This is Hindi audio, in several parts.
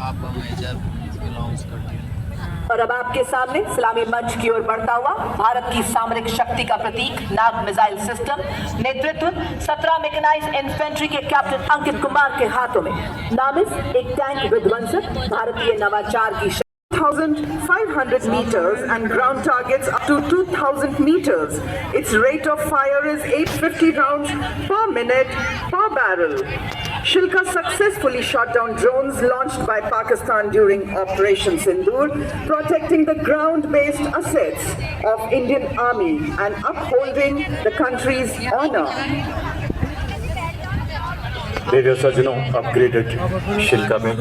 आप जब लॉन्च करती हैं। और अब आपके सामने इस्लामी मंच की ओर बढ़ता हुआ भारत की सामरिक शक्ति का प्रतीक नाग मिसाइल सिस्टम नेतृत्व 17 मैकेनाइज्ड इन्फेंट्री के कैप्टन अंकित कुमार के हाथों में। नामिस एक टैंक विध्वंसक भारतीय नवाचार की 1,500 meters and ground targets up to 2,000 meters. Its rate of fire is 850 rounds per minute per barrel. Shilka successfully shot down drones launched by Pakistan during Operation Sindoor, protecting the ground-based assets of Indian Army and upholding the country's honor. Radio सज्जनों, अपग्रेडेड शिल्का में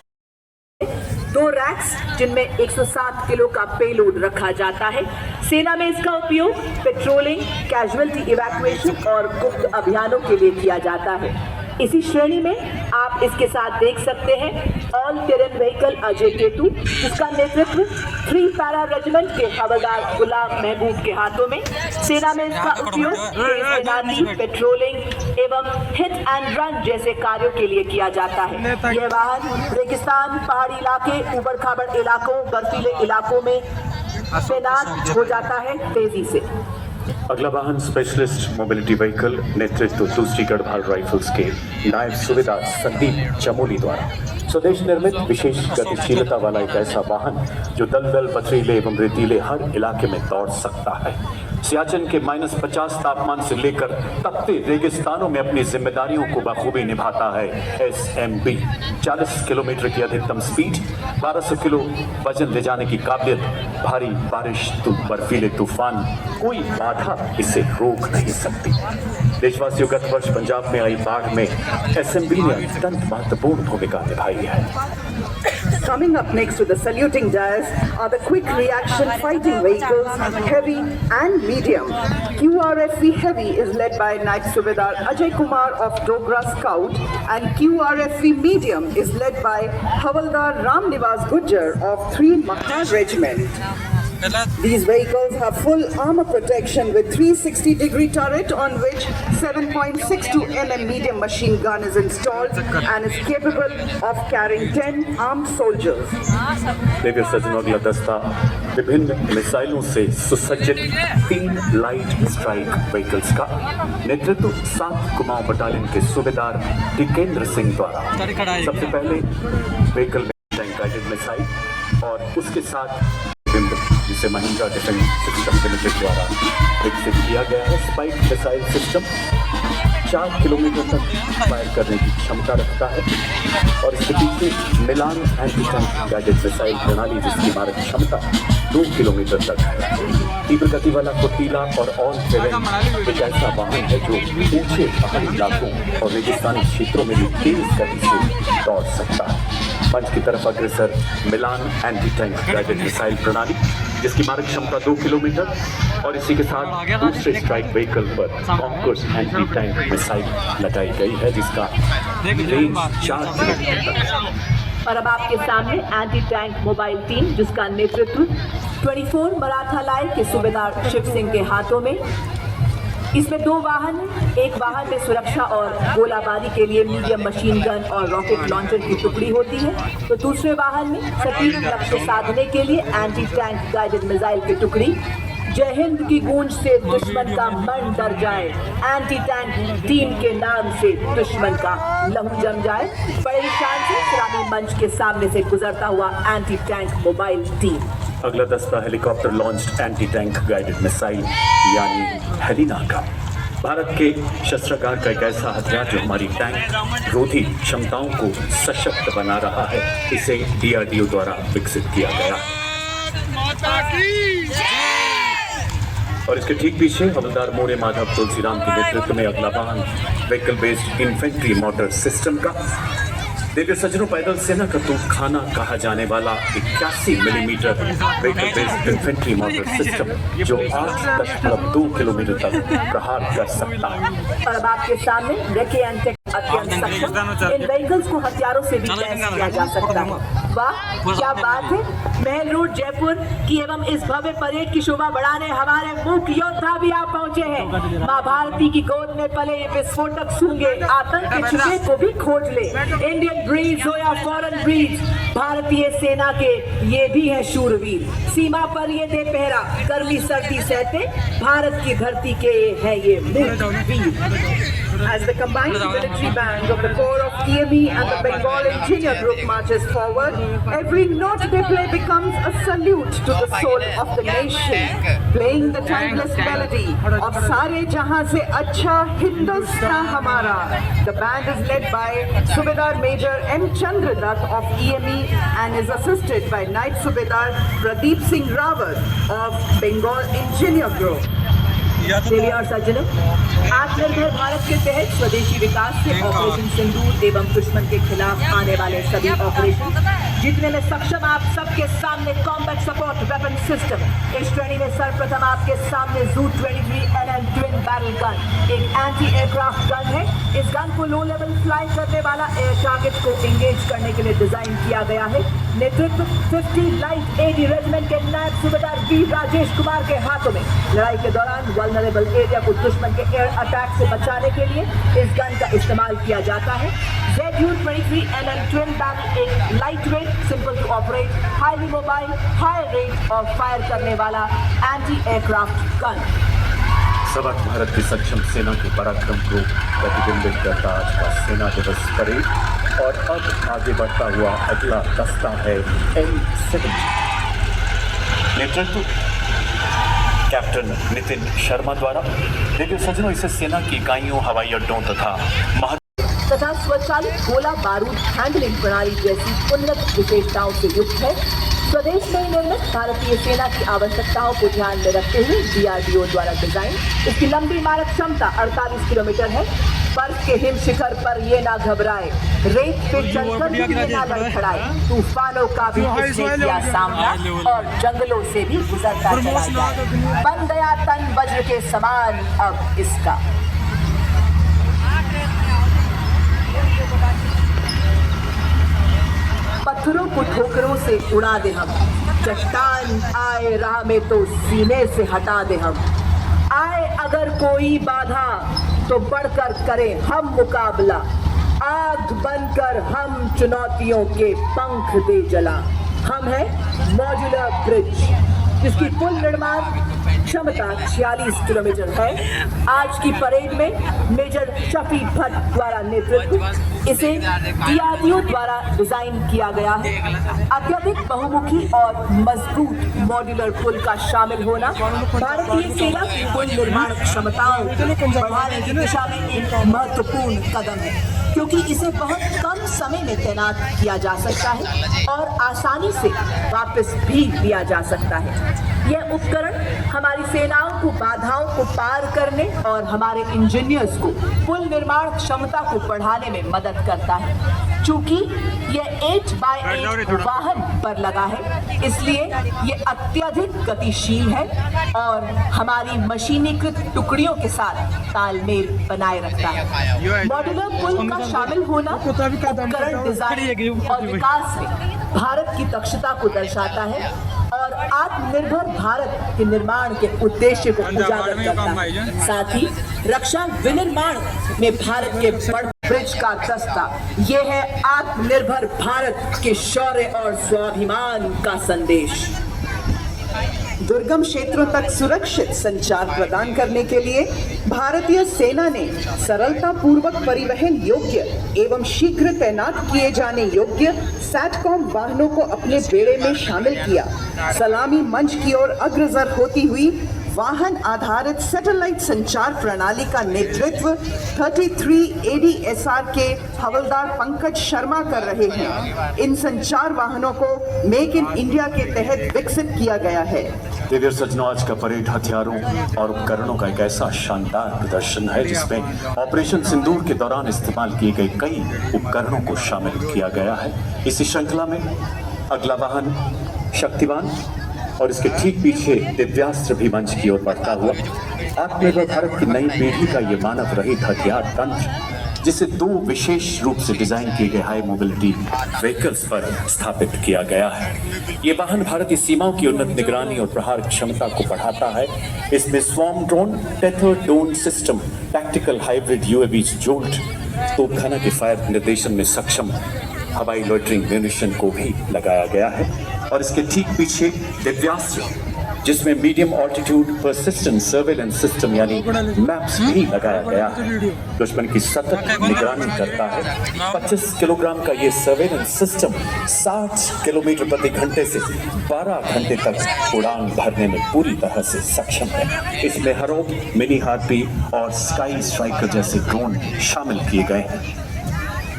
2 रैक्स जिनमें 107 किलो का पेलोड रखा जाता है। सेना में इसका उपयोग पेट्रोलिंग, कैजुअलिटी इवैक्यूएशन और गुप्त अभियानों के लिए किया जाता है। इसी श्रेणी में आप इसके साथ देख सकते हैं all terrain vehicle Ajay Ketu, जिसका नेतृत्व 3 पैरा रेजिमेंट के हवलदार गुलाम महबूब के हाथों में। सेना में इसका उपयोग तैनाती, पेट्रोलिंग एवं हिट एंड रन जैसे कार्यों के लिए किया जाता है। यह वाहन रेगिस्तान, पहाड़ी इलाके, उबड़ खाबड़ इलाकों, बर्फीले इलाकों में तैनात हो जाता है तेजी से। अगला वाहन स्पेशलिस्ट मोबिलिटी व्हीकल नेतृत्व दूसरी गढ़वाल राइफल्स के नायब सूबेदार संदीप चमोली द्वारा स्वदेश निर्मित विशेष गतिशीलता वाला एक ऐसा वाहन जो दलदल, पथरीले एवं रेतीले हर इलाके में दौड़ सकता है। सियाचिन के -50 तापमान से लेकर तपते रेगिस्तानों में अपनी जिम्मेदारियों को बखूबी निभाता है। SMB 40 किलोमीटर की अधिकतम स्पीड, 1200 किलो वजन ले जाने की काबिलियत, भारी बारिश, बर्फीले तूफान, कोई बाधा इसे रोक नहीं सकती। देशवासियों, गत वर्ष पंजाब में आई बाढ़ में SMB ने अत्यंत महत्वपूर्ण भूमिका निभाई है। Coming up next to the saluting dais are the quick reaction fighting vehicles, heavy and medium. QRFV Heavy is led by Naik Subedar Ajay Kumar of Dogra Scout, and QRFV Medium is led by Havaldar Ram Nivas Gujjar of 3 Makkah Regiment. These vehicles have full armor protection with 360-degree turret on which 7.62 mm medium machine gun is installed and is capable of carrying 10 armed soldiers. Radio सज्जनों, अगला दस्ता विभिन्न मिसाइलों से सुसज्जित 3 लाइट स्ट्राइक व्हीकल्स का नेतृत्व 7 कुमाऊं बटालियन के सूबेदार टिकेंद्र सिंह द्वारा। सबसे पहले व्हीकल में टैंक गाइडेड मिसाइल और उसके साथ जिसे महिंद्रा डिफेंस सिस्टम लिमिटेड द्वारा विकसित किया गया है। स्पाइक मिसाइल सिस्टम 4 किलोमीटर तक फायर करने की क्षमता रखता है और इसके पीछे मिलान एंटी टैंक गाइडेड मिसाइल प्रणाली, जिसकी मारक क्षमता 2 किलोमीटर तक है। तीव्र गति वाला फुर्तीला और ऑन टेरेन एक ऐसा वाहन है जो ऊंचे पहाड़ी इलाकों और रेगिस्तानी क्षेत्रों में भी तेज गति से दौड़ सकता है। मंच की तरफ अग्रसर मिलान एंटी टैंक गाइडेड मिसाइल प्रणाली, जिसकी मारक क्षमता 2 किलोमीटर और इसी के साथ दूसरे स्ट्राइक व्हीकल पर कॉन्कोर्स एंटी टैंक मिसाइल लगाई गई है, जिसका रेंज 4 किलोमीटर तक है। और अब आपके सामने एंटी टैंक मोबाइल टीम, जिसका नेतृत्व 24 मराठा लाइन के सूबेदार शिव सिंह के हाथों में। इसमें 2 वाहन, एक वाहन में सुरक्षा और गोलाबारी के लिए मीडियम मशीन गन और रॉकेट लॉन्चर की टुकड़ी होती है, तो दूसरे वाहन में सटीक लक्ष्य साधने के लिए एंटी टैंक गाइडेड मिसाइल की टुकड़ी। जय हिंद की गूंज से दुश्मन का मन डर जाए, एंटी टैंक टीम के नाम से दुश्मन का लहू जम जाए। बड़े शान से इस्लामी मंच के सामने से गुजरता हुआ एंटी टैंक मोबाइल टीम। अगला दस्ता helicopter launched anti tank guided missile यानी हेलिना का। भारत के शस्त्रागार का एक ऐसा हथियार जो हमारी टैंक रोधी क्षमताओं को सशक्त बना रहा है। इसे DRDO द्वारा विकसित किया गया और इसके ठीक पीछे हवलदार मोरे माधव तुलसीराम के नेतृत्व में अगला वाहन vehicle based infantry motor system का। देखिए सज्जनों, पैदल सेना का तूफखाना कहा जाने वाला 81 millimetre vehicle based infantry motor system जो 8.2 किलोमीटर तक प्रहार कर सकता है। और अब आपके सामने अत्यंत सक्षम इन व्हीकल्स को हथियारों से भी लैस किया जा सकता है। वाह क्या बात है। महल रोड जयपुर की एवं इस भव्य परेड की शोभा बढ़ाने हमारे मुख्य योद्धा भी आप पहुंचे हैं। माँ भारती की गोद में पले विस्फोटक सूंघे आतंक के छुपे को भी खोज ले। इंडियन ब्रीड्स हो या फॉरेन ब्रीड्स, भारतीय सेना के ये भी है शूरवीर। सीमा पर ये दे पहरा, गर्मी सर्दी सहते, भारत की धरती के है ये मुख्य वीर। As the combined military band of the Corps of EME and the Bengal Engineer Group marches forward, every note they play becomes a salute to the soul of the nation, playing the timeless melody of Sare Jahan Se Acha Hindustan Hamara. The band is led by Subedar Major M. Chandradutt of EME and is assisted by Knight Subedar Pradeep Singh Rawat of Bengal Engineer Group. देवी और सज्जनों, आत्मनिर्भर भारत के तहत स्वदेशी विकास से ऑपरेशन सिंदूर एवं दुश्मन के खिलाफ आने वाले सभी ऑपरेशन जितने में सक्षम आप सबके सामने कॉम्बैट सपोर्ट वेपन सिस्टम। इस श्रेणी में सर्वप्रथम आपके सामने जू 23 NL ट्विन बैरल गन, एक एंटी एयरक्राफ्ट गन है। इस गन को लो लेवल फ्लाई करने वाला एयर टारगेट को एंगेज करने के लिए डिजाइन किया गया है। नेतृत्व 50 लाइट AD रेजिमेंट के नायब सूबेदार वीर राजेश कुमार के हाथों में। लड़ाई के दौरान वल्नरेबल एरिया को दुश्मन के एयर अटैक से बचाने के लिए इस गन का इस्तेमाल किया जाता है। ZU-23 NL ट्विन बैरल एक lightweight, simple to operate, highly mobile, high range और फायर करने वाला एंटी एयरक्राफ्ट गन। सबक भारत की सक्षम सेना के पराक्रम को प्रतिबिंबित करता आज का सेना दिवस परेड। और अब आगे बढ़ता हुआ अगला दस्ता है M70। नेतृत्व कैप्टन नितिन शर्मा द्वारा। देखिए सज्जनों, इसे सेना की इकाइयों, हवाई अड्डों तथा स्वचालित गोला बारूद हैंडलिंग प्रणाली जैसी उन्नत विशेषताओं से युक्त है। स्वदेश में निर्मित भारतीय सेना की आवश्यकताओं को ध्यान में रखते हुए DRDO द्वारा डिजाइन। इसकी लंबी मारक क्षमता 48 किलोमीटर है। बर्फ के हिम शिखर पर ये ना घबराए, रेत पे चलकर भी ये ना लड़खड़ाए, तूफानों का भी इसने किया सामना और जंगलों से भी गुजरता चला जाए। बन गया तन वज्र के समान अब इसका। पत्थरों को ठोकरों से उड़ा दे हम, चट्टान आए राह में तो सीने से हटा दे हम। आए अगर कोई बाधा तो बढ़कर करें हम मुकाबला, आग बनकर हम चुनौतियों के पंख दे जला। हम है मॉड्यूलर ब्रिज जिसकी कुल निर्माण क्षमता 46 किलोमीटर है। आज की परेड में मेजर शफी भट्ट द्वारा नेतृत्व इसे DRDO द्वारा डिजाइन किया गया है। अत्यधिक बहुमुखी और मजबूत मॉड्यूलर पुल का शामिल होना भारतीय सेना की पुल निर्माण क्षमताओं को बढ़ाने की दिशा में एक महत्वपूर्ण कदम है, क्योंकि इसे बहुत कम समय में तैनात किया जा सकता है और आसानी से वापस भी लिया जा सकता है। यह उपकरण हमारी सेनाओं को बाधाओं को पार करने और हमारे इंजीनियर्स को पुल निर्माण क्षमता को बढ़ाने में मदद करता है। चूंकि यह 8x8 वाहन पर लगा है, इसलिए यह अत्यधिक गतिशील है और हमारी मशीनीकृत टुकड़ियों के साथ तालमेल बनाए रखता है। मॉड्यूलर पुल का शामिल होना उपकरण डिजाइन और विकास में भारत की दक्षता को दर्शाता है और आत्मनिर्भर भारत के निर्माण के उद्देश्य को उजागर करता है। साथ ही रक्षा विनिर्माण में भारत के बड़ ब्रिज का दस्ता, ये है आत्मनिर्भर भारत के शौर्य और स्वाभिमान का संदेश। दुर्गम क्षेत्रों तक सुरक्षित संचार प्रदान करने के लिए भारतीय सेना ने सरलता पूर्वक परिवहन योग्य एवं शीघ्र तैनात किए जाने योग्य सैटकॉम वाहनों को अपने बेड़े में शामिल किया। सलामी मंच की ओर अग्रसर होती हुई वाहन आधारित सैटेलाइट संचार प्रणाली का नेतृत्व 33 ADSR के हवलदार पंकज शर्मा कर रहे हैं। इन संचार वाहनों को मेक इन इंडिया के तहत विकसित किया गया है। देवियर सज्जनों, आज का परेड हथियारों और उपकरणों का एक ऐसा शानदार प्रदर्शन है जिसमें ऑपरेशन सिंदूर के दौरान इस्तेमाल किए गए कई उपकरणों को शामिल किया गया है। इसी श्रृंखला में अगला वाहन शक्तिवान और इसके ठीक पीछे दिव्यास्त्र भी मंच की ओर बढ़ता हुआ आत्मनिर्भर भारत की नई पीढ़ी का ये मानव रहित हथियार तंत्र जिसे 2 विशेष रूप से डिजाइन किए गए हाई मोबिलिटी व्हीकल्स पर स्थापित किया गया है। ये वाहन भारतीय सीमाओं की उन्नत निगरानी और प्रहार क्षमता को बढ़ाता है। इसमें swarm drone, tether drone system, tactical hybrid UAV जोल्ट, तोपखाना के फायर निर्देशन में सक्षम हवाई लॉइटरिंग म्यूनिशन को भी लगाया गया है। और इसके ठीक पीछे दिव्यास्त्र, जिसमें medium altitude persistent surveillance system यानी मैप्स भी लगाया गया है। दुश्मन की सतत निगरानी करता है। 25 किलोग्राम का ये सर्वेलेंस सिस्टम 60 किलोमीटर प्रति घंटे से 12 घंटे तक उड़ान भरने में पूरी तरह से सक्षम है। इसमें हरोप, मिनी हार्पी और स्काई स्ट्राइकर जैसे ड्रोन शामिल किए गए हैं।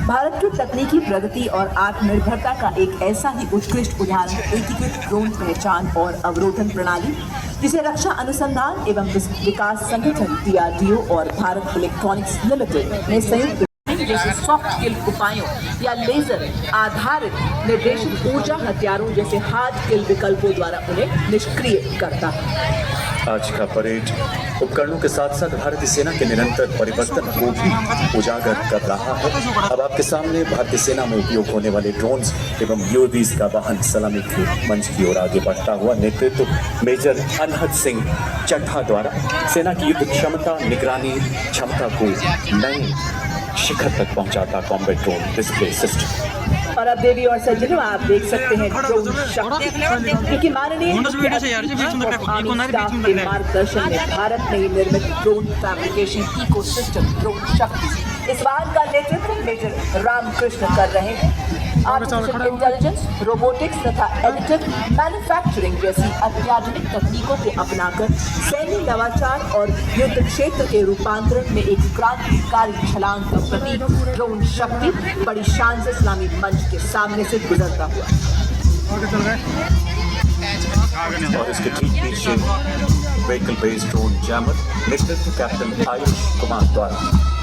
भारत की तकनीकी प्रगति और आत्मनिर्भरता का एक ऐसा ही उत्कृष्ट उदाहरण एकीकृत ड्रोन पहचान और अवरोधन प्रणाली, जिसे रक्षा अनुसंधान एवं विकास संगठन DRDO और भारत इलेक्ट्रॉनिक्स लिमिटेड ने संयुक्त जैसे सॉफ्ट किल उपायों या लेजर आधारित निर्देशित ऊर्जा हथियारों जैसे हार्ड किल विकल्पों द्वारा उन्हें निष्क्रिय करता है। आज का परेड उपकरणों के साथ साथ भारतीय सेना के निरंतर परिवर्तन को भी उजागर कर रहा है। अब आपके सामने भारतीय सेना में उपयोग होने वाले ड्रोन्स एवं यूएवीज का वाहन सलामी के मंच की ओर आगे बढ़ता हुआ नेतृत्व मेजर अनहद सिंह चड्ढा द्वारा सेना की युद्ध क्षमता, निगरानी क्षमता को नए शिखर तक पहुंचाता कॉम्बैट ड्रोन डिस्प्ले सिस्टम। और अब देवी और सज्जनों, आप देख सकते हैं ड्रोन शक्ति, क्योंकि माननीय के मार्गदर्शन में भारत में निर्मित ड्रोन फैब्रिकेशन इकोसिस्टम ड्रोन शक्ति, इस वाहन का नेतृत्व मेजर रामकृष्ण कर रहे हैं। आर्टिफिशियल इंटेलिजेंस, रोबोटिक्स तथा एडिटिव मैन्युफैक्चरिंग जैसी अत्याधुनिक तकनीकों को अपनाकर सैन्य नवाचार और युद्ध क्षेत्र के रूपांतरण में एक क्रांतिकारी छलांग का प्रतीक ड्रोन शक्ति बड़ी शान से इस्लामी मंच के सामने से गुजरता हुआ। और इसके ठीक पीछे व्हीकल बेस्ड ड्रोन जैमर नेतृत्व कैप्टन आयुष कुमार द्वारा।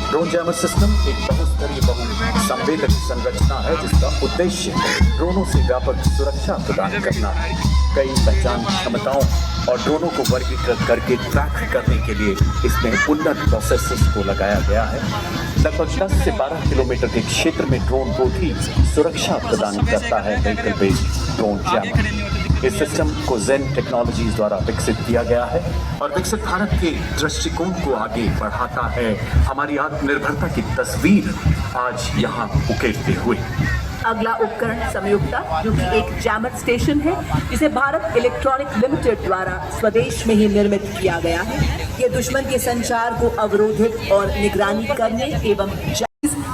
ड्रोन जैमर सिस्टम एक बहुस्तरीय बहुसंवेदक संरचना है जिसका उद्देश्य ड्रोनों से व्यापक सुरक्षा प्रदान करना है। कई पहचान क्षमताओं और ड्रोनों को वर्गीकृत करके ट्रैक करने के लिए इसमें उन्नत प्रोसेसर्स को लगाया गया है। लगभग 10 से 12 किलोमीटर के क्षेत्र में ड्रोन को भी सुरक्षा प्रदान करता है व्हीकल बेस्ड ड्रोन जैमर। इस सिस्टम को जेन टेक्नोलॉजीज द्वारा विकसित किया गया है और विकसित भारत के दृष्टिकोण को आगे बढ़ाता है। हमारी आत्मनिर्भरता की तस्वीर आज यहाँ उकेरते हुए। अगला उपकरण संयुक्ता, जो कि एक जैमर स्टेशन है, जिसे भारत इलेक्ट्रॉनिक लिमिटेड द्वारा स्वदेश में ही निर्मित किया गया है। ये दुश्मन के संचार को अवरोधित और निगरानी करने एवं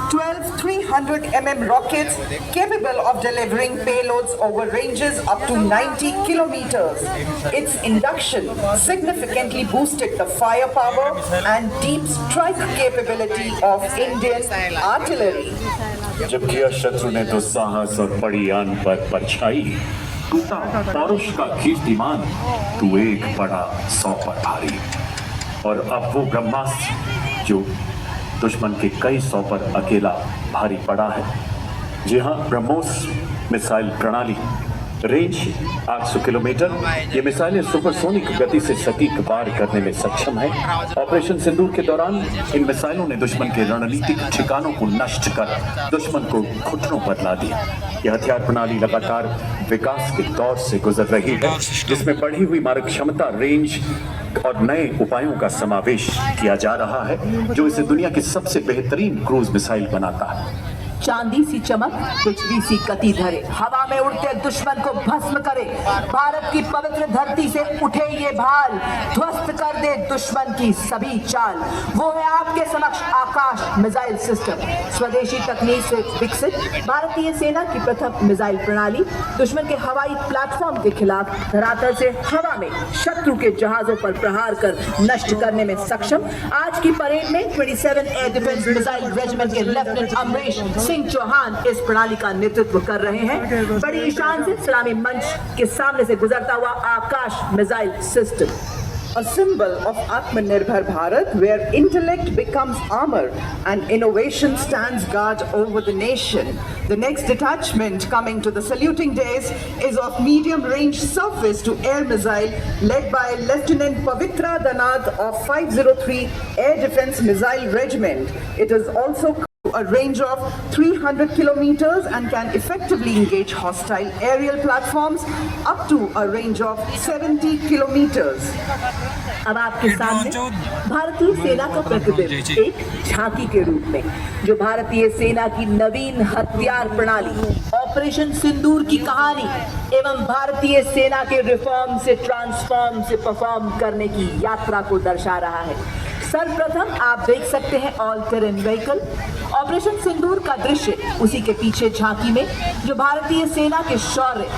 12 300 mm rockets capable of delivering payloads over ranges up to 90 kilometers. Its induction significantly boosted the firepower and deep strike capability of Indian artillery. जब किया शत्रु ने दुस्साहस और बड़ी आन पर परछाई, टूटा पौरुष का कीर्तिमान, तू एक बड़ा 100 पर भारी। और अब वो ब्रह्मास्त्र जो दुश्मन के कई 100 पर अकेला भारी पड़ा है। जी हाँ, ब्रह्मोस मिसाइल प्रणाली रेंज 800 किलोमीटर। ये मिसाइलें सुपरसोनिक गति से सटीक वार करने में सक्षम है। ऑपरेशन सिंदूर के दौरान इन मिसाइलों ने दुश्मन के रणनीतिक ठिकानों को नष्ट कर दुश्मन को घुटनों पर ला दिया। यह हथियार प्रणाली लगातार विकास के दौर से गुजर रही है, जिसमें बढ़ी हुई मारक क्षमता, रेंज और नए उपायों का समावेश किया जा रहा है, जो इसे दुनिया की सबसे बेहतरीन क्रूज मिसाइल बनाता है। चांदी सी चमक, बिजली सी गति धरे, हवा में उड़ते दुश्मन को भस्म करे। भारत की पवित्र धरती से उठे ये भाल, ध्वस्त कर दे दुश्मन की सभी चाल। वो है आपके समक्ष आकाश मिसाइल सिस्टम, स्वदेशी तकनीक से विकसित भारतीय सेना की प्रथम मिसाइल प्रणाली, दुश्मन के हवाई प्लेटफॉर्म के खिलाफ धरातल से हवा में शत्रु के जहाजों पर प्रहार कर नष्ट करने में सक्षम। आज की परेड में 27 एयर डिफेंस मिसाइल रेजिमेंट के लेफ्टिनेंट अमरीश सिंह चौहान इस प्रणाली का नेतृत्व कर रहे हैं। बड़ी शान से सलामी मंच के सामने से गुजरता हुआ Akash missile system, a symbol of Atmanirbhar Bharat, where intellect becomes armor and innovation stands guard over the nation. The next detachment coming to the saluting days is of medium range surface to air missile led by Lieutenant Pavitra Danad of 503 Air Defense Missile Regiment. It is also a range of 300 kilometers and can effectively engage hostile aerial platforms up to a range of 70 kilometers. अब आपके सामने भारतीय सेना का प्रतिबिंब एक झांकी के रूप में, जो भारतीय सेना की नवीन हथियार प्रणाली ऑपरेशन सिंदूर की कहानी एवं भारतीय सेना के रिफॉर्म से ट्रांसफॉर्म से परफॉर्म करने की यात्रा को दर्शा रहा है। सर्वप्रथम आप देख सकते हैं ऑल टेरेन व्हीकल। ऑपरेशन सिंदूर का दृश्य उसी के पीछे झांकी में, जो भारतीय सेना के शौर्य,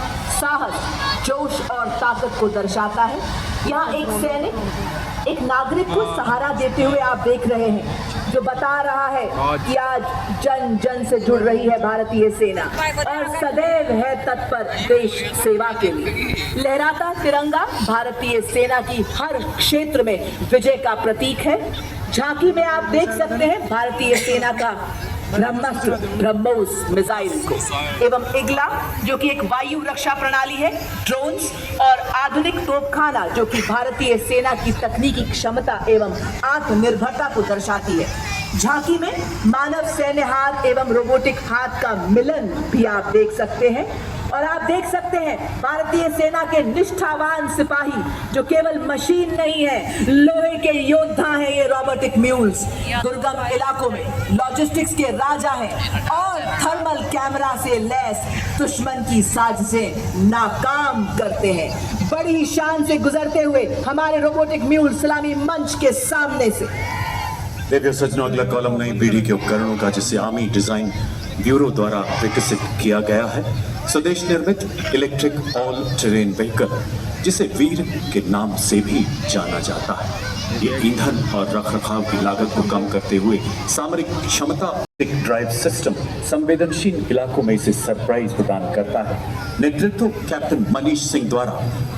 साहस, जोश और ताकत को दर्शाता है। यहाँ एक सैनिक एक नागरिक को सहारा देते हुए आप देख रहे हैं, जो बता रहा है कि आज जन जन से जुड़ रही है भारतीय सेना और सदैव है तत्पर देश सेवा के लिए। लहराता तिरंगा भारतीय सेना की हर क्षेत्र में विजय का प्रतीक है। झांकी में आप देख सकते हैं भारतीय सेना का ब्रह्मास्त्र ब्रह्मोस मिसाइल को एवं इगला, जो कि एक वायु रक्षा प्रणाली है, ड्रोन्स और आधुनिक तोपखाना, जो कि भारतीय सेना की तकनीकी क्षमता एवं आत्मनिर्भरता को दर्शाती है। झांकी में मानव सैन्य हाथ एवं रोबोटिक हाथ का मिलन भी आप देख सकते हैं और आप देख सकते हैं भारतीय सेना के निष्ठावान सिपाही, जो केवल मशीन नहीं है, लोहे के योद्धा हैं। ये रोबोटिक म्यूल्स दुर्गम इलाकों में लॉजिस्टिक्स के राजा हैं और थर्मल कैमरा से लैस दुश्मन की साजिशें नाकाम करते हैं। बड़ी शान से गुजरते हुए हमारे रोबोटिक म्यूल सलामी मंच के सामने से। देखिए सज्जनों, अगला कॉलम नई पीढ़ी के उपकरणों का, जिसे आर्मी डिजाइन ब्यूरो द्वारा विकसित किया गया है। स्वदेश निर्मित इलेक्ट्रिक ऑल टेरेन व्हीकल, जिसे वीर के नाम से भी जाना जाता है। ये ईंधन और रखरखाव की लागत को कम करते हुए सामरिक क्षमता ड्राइव सिस्टम संवेदनशील इलाकों में इसे सरप्राइज प्रदान करता है। नेतृत्व कैप्टन मनीष सिंह द्वारा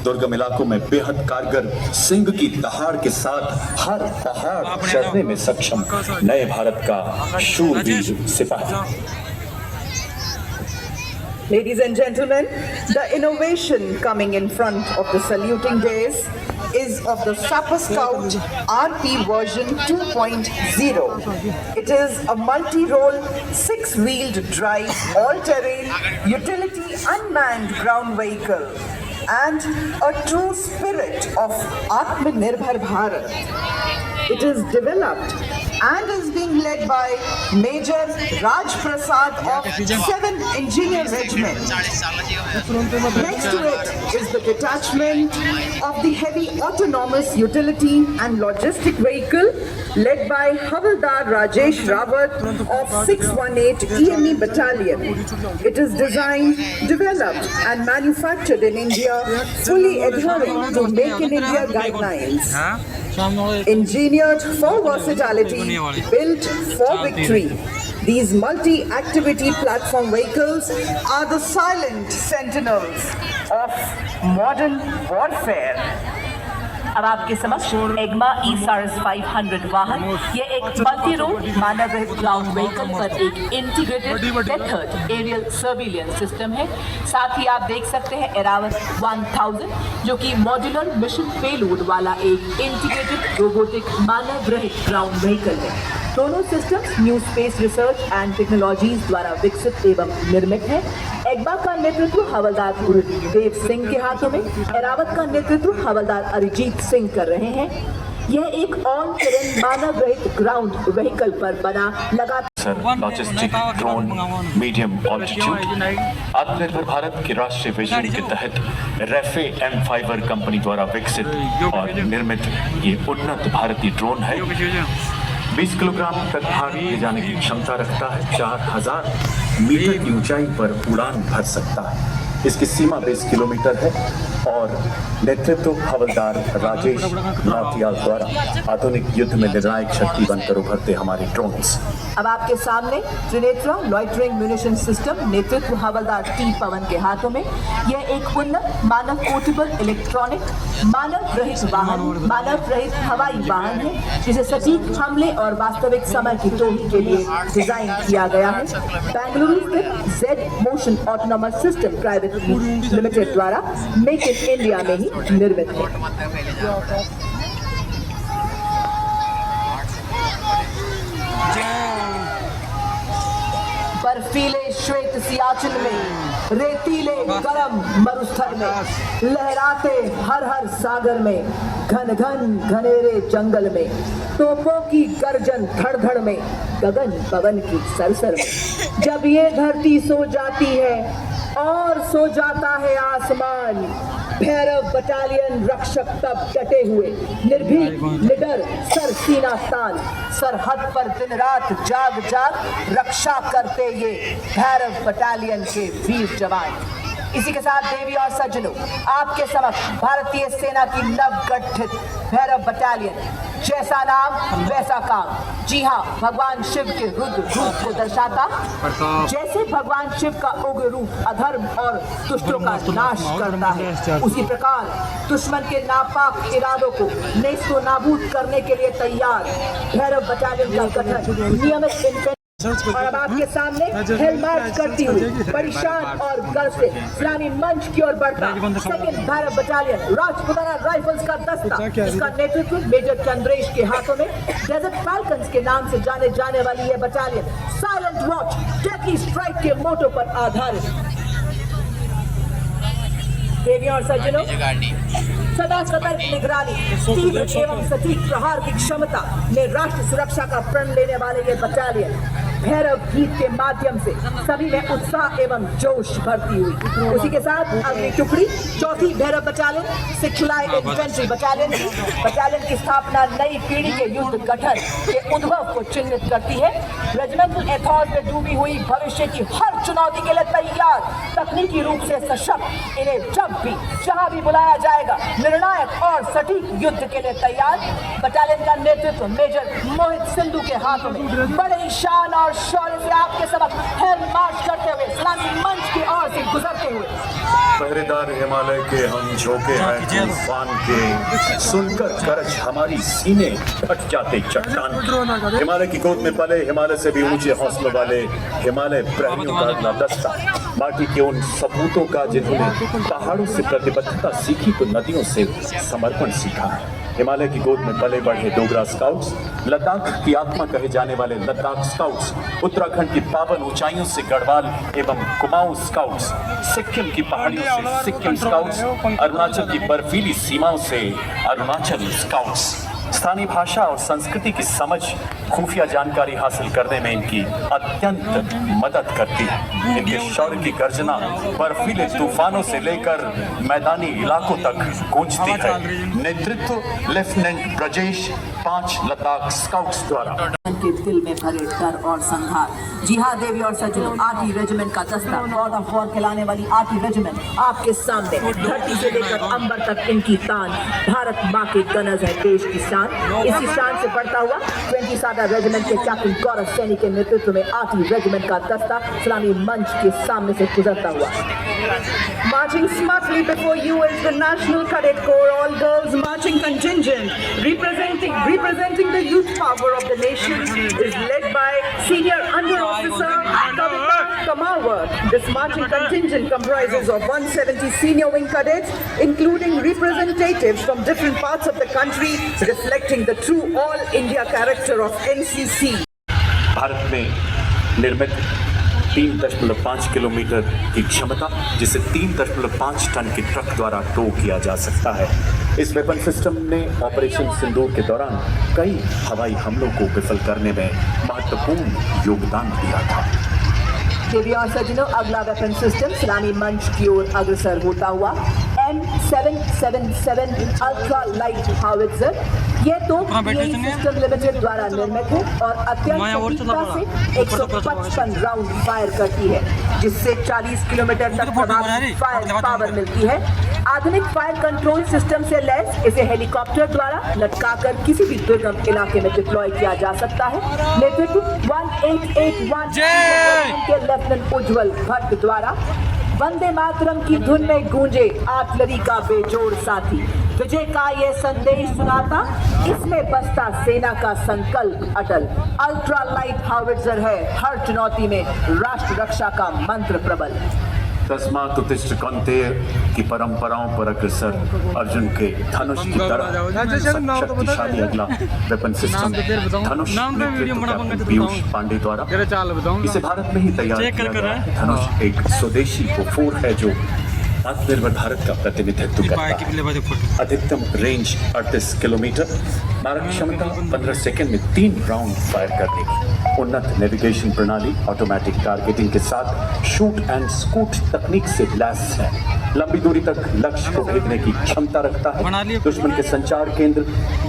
दुर्गम इलाकों में बेहद कारगर सिंह की दहाड़ के साथ हर पहाड़ चढ़ने में सक्षम नए भारत का शूरवीर सिपाही। Ladies and gentlemen, the innovation coming in front of the saluting days is of the Sapper Scout RP version 2.0. It is a multi-role, 6-wheeled drive, all-terrain, utility unmanned ground vehicle and a true spirit of Atmanirbhar Bharat. It is developed and is being led by Major Raj Prasad of 7th Engineer Regiment. Next to it is the detachment of the heavy autonomous utility and logistic vehicle led by Havaldar Rajesh Rawat of 618 EME Battalion. It is designed, developed and manufactured in India, fully adhering to Make in India guidelines. Engineered for versatility, built for victory. These multi-activity platform vehicles are the silent sentinels of modern warfare. अब आपके समक्ष एग्मा ESARS 500 वाहन, ये एक मल्टी रोड मानव रहित ग्राउंड व्हीकल पर एक integrated tethered aerial surveillance system है। साथ ही आप देख सकते हैं एरावत 1000, जो कि मॉड्यूलर मिशन पेलोड वाला एक इंटीग्रेटेड रोबोटिक मानव रहित ग्राउंड व्हीकल है। दोनों systems new space research and technologies द्वारा विकसित एवं निर्मित है। एग्मा का नेतृत्व हवलदार गुरुदेव सिंह के हाथों में, एरावत का नेतृत्व हवलदार अरिजीत सिंह कर रहे हैं। यह एक ऑन टेरेन मानव रहित ग्राउंड व्हीकल पर बना लगातार लॉजिस्टिक ड्रोन मीडियम ऑल्टीट्यूड आत्मनिर्भर भारत के राष्ट्रीय विजन के तहत रेफे M5 कंपनी द्वारा विकसित और निर्मित ये उन्नत भारतीय ड्रोन है। 20 किलोग्राम तक भार ले जाने की क्षमता रखता है। 4000 मीटर की ऊंचाई पर उड़ान भर सकता है। इसकी सीमा 20 किलोमीटर है और नेतृत्व हवलदार राजेश नाथियाल द्वारा आधुनिक युद्ध में निर्णायक शक्ति बनकर उभरते हमारे ड्रोन्स। अब आपके सामने त्रिनेत्रा लॉइटरिंग म्यूनिशन सिस्टम नेतृत्व हवलदार टी पवन के हाथों में। यह एक उन्नत मानव पोर्टेबल इलेक्ट्रॉनिक मानव रहित वाहन, मानव रहित हवाई वाहन है, जिसे सटीक हमले और वास्तविक समय की टोही के लिए डिजाइन किया गया है। बेंगलुरु स्थित Z motion autonomous system private limited द्वारा मेक इन इंडिया में ही निर्मित है। बर्फीले श्वेत सियाचिन में, रेतीले गरम मरुस्थल में, लहराते हर हर सागर में, घन घन घनेरे जंगल में, तोपों की गर्जन धड़ धड़ में, गगन पवन की सरसर में। जब ये धरती सो जाती है और सो जाता है आसमान, भैरव बटालियन रक्षक तब डटे हुए, निर्भीक निडर सर सीना तान, सरहद पर दिन रात जाग जाग रक्षा करते ये भैरव बटालियन के वीर जवान। इसी के साथ देवी और सज्जनों, आपके समक्ष भारतीय सेना की नवगठित भैरव बटालियन, जैसा नाम वैसा काम। जी हाँ, भगवान शिव के रुद्र रूप को दर्शाता। जैसे भगवान शिव का उग्र रूप अधर्म और दुष्टों का नाश करता है, उसी प्रकार दुश्मन के नापाक इरादों को नेस्तो नाबूद करने के लिए तैयार भैरव बटालियन का गठन नियमित और अब आपके सामने हेल मार्च करती हुई बड़ी शान और गर्व से सलामी मंच की ओर बढ़ता second Bhairav battalion Rajputana rifles का दस्ता, जिसका नेतृत्व मेजर चंद्रेश के हाथों में डेजर्ट फैल्कन्स के नाम से जाने जाने वाली यह battalion silent watch deadly strike के मोटो पर आधारित। देवियों और सज्जनों, सदा सतर्क निगरानी, तीव्र एवं सटीक प्रहार की क्षमता में राष्ट्र सुरक्षा का प्रण लेने वाले ये बटालियन भैरव गीत के माध्यम से सभी में उत्साह एवं जोश भरती हुई। उसी के साथ अगली टुकड़ी चौथी भैरव बटालियन सिखलाई इन्फेंट्री बटालियन की स्थापना नई पीढ़ी के युद्ध गठन के उद्भव को चिन्हित करती है। रेजिमेंटल एथॉस में डूबी हुई भविष्य की हर चुनौती के लिए तैयार, तकनीकी रूप से सशक्त, इन्हें जब भी जहां भी बुलाया जाएगा निर्णायक और सटीक युद्ध के लिए तैयार। बटालियन का नेतृत्व मेजर मोहित सिंधु के हाथों में बड़े शान और शौर्य से आपके समक्ष हेल मार्च करते हुए सलामी मंच की ओर से गुजरते हुए। पहरेदार हिमालय के हम झोंके हैं तूफान के, सुनकर गरज हमारी सीने फट जाते चट्टान। हिमालय की गोद में पले, हिमालय से भी ऊंचे हौसलों वाले हिमालय प्रहरियों का अगला दस्ता, माटी के उन सपूतों का जिन्होंने पहाड़ों से प्रतिबद्धता सीखी तो नदियों से समर्पण सीखा है। हिमालय की गोद में पले बढ़े डोगरा स्काउट्स, लद्दाख की आत्मा कहे जाने वाले लद्दाख स्काउट्स, उत्तराखंड की पावन ऊंचाइयों से गढ़वाल एवं कुमाऊं स्काउट्स, सिक्किम की पहाड़ियों से सिक्किम स्काउट्स, अरुणाचल की बर्फीली सीमाओं से अरुणाचल स्काउट्स। स्थानीय भाषा और संस्कृति की समझ, खुफिया जानकारी हासिल करने में इनकी अत्यंत मदद करती है। इनके शौर्य की गर्जना बर्फीले तूफानों से लेकर मैदानी इलाकों तक गूंजती है। नेतृत्व लेफ्टिनेंट ब्रजेश 5 लद्दाख स्काउट्स द्वारा। के दिल में भरे डर और संहार। जी हाँ देवी और सज्जनों, 8वीं रेजिमेंट का दस्ता, गॉड ऑफ वॉर कहलाने वाली 8वीं रेजिमेंट आपके सामने, धरती से लेकर अंबर तक इनकी तान, भारत माँ के गनर्स है देश की शान। इसी शान से बढ़ता हुआ 27वां रेजिमेंट के कैप्टन गौरव सैनी के नेतृत्व में 8वीं रेजिमेंट का दस्ता सलामी मंच के सामने से गुजरता हुआ। Marching smartly before you is the National Cadet Corps All Girls Marching Contingent, representing the youth power of the nation, is led by Senior Under Officer Kavita Kamawat. This marching contingent comprises of 170 senior wing cadets, including representatives from different parts of the country, reflecting the true all-India character of NCC. Bharat में निर्मित 3.5 किलोमीटर की क्षमता, जिसे 3.5 टन के ट्रक द्वारा टो किया जा सकता है। इस वेपन सिस्टम ने ऑपरेशन सिंदूर के दौरान कई हवाई हमलों को विफल करने में महत्वपूर्ण योगदान दिया था। देवी और सज्जनों, अगला वेपन सिस्टम सलामी मंच की ओर अग्रसर होता हुआ M777 अल्ट्रा लाइट हाउवित्जर। यह तो BAE सिस्टम लिमिटेड द्वारा निर्मित है और अत्यंत सटीकता से 155 राउंड फायर करती है, जिससे 40 किलोमीटर तक प्रभावी फायर पावर मिलती है। आधुनिक फायर कंट्रोल सिस्टम से लैस इसे हेलीकॉप्टर द्वारा लटकाकर किसी भी दुर्गम इलाके में डिप्लॉय किया जा सकता है। नेतृत्व 1881 के लेफ्टिनेंट उज्जवल भट्ट द्वारा। वंदे मातरम की धुन में गूंजे आर्टिलरी का बेजोड़ साथी, विजय का ये संदेश सुनाता, इसमें बसता सेना का संकल्प अटल। अल्ट्रा लाइट हाउवित्जर है हर चुनौती में राष्ट्र रक्षा का मंत्र प्रबल। तस्मात् उत्तिष्ठ कौन्तेय की परंपराओं पर अग्रसर अर्जुन के धनुष की तरह शक्तिशाली अगला वेपन सिस्टम धनुष नेतृत्व कैप्टन पीयूष पांडे द्वारा इसे भारत में ही तैयार किया गया है। धनुष एक स्वदेशी फोर है जो आत्मनिर्भर भारत का प्रतिनिधित्व करता है। अधिकतम रेंज 38 किलोमीटर, मारक क्षमता 15 सेकंड में 3 राउंड फायर करने की, उन्नत नेविगेशन प्रणाली, ऑटोमेटिक टारगेटिंग के साथ शूट एंड स्कूट तकनीक से लैस है, लंबी दूरी तक लक्ष्य को भेजने की क्षमता रखता है, दुश्मन के संचार केंद्र,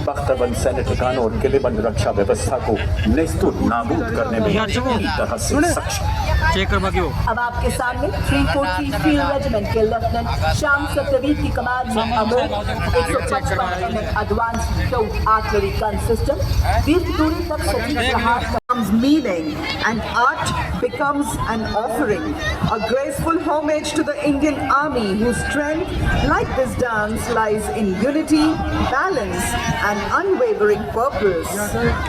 बख्तरबंद सैन्य ठिकानों और किलेबंद रक्षा व्यवस्था को नेस्तुर नाबूद करने में पूरी तरह से सक्षम। अब आपके सामने 343 फील्ड रेजिमेंट के लेफ्टिनेंट श्याम सत्यवीर की कमांड में अमोघ 155 advance shot artillery gun system दीर्घ दूरी तक सटीक प्रहार Comes meaning and art becomes an offering, a graceful homage to the Indian Army whose strength, like this dance, lies in unity, balance and unwavering purpose.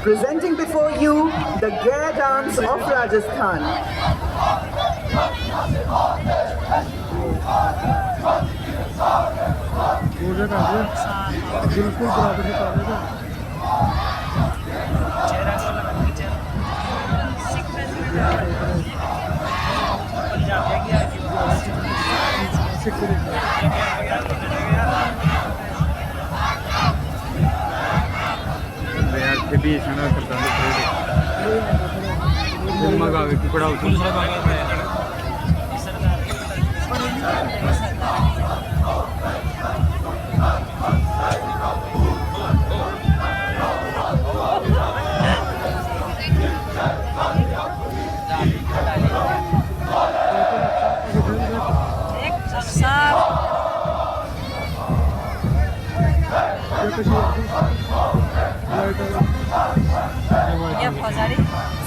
Presenting before you the Gaya dance of Rajasthan.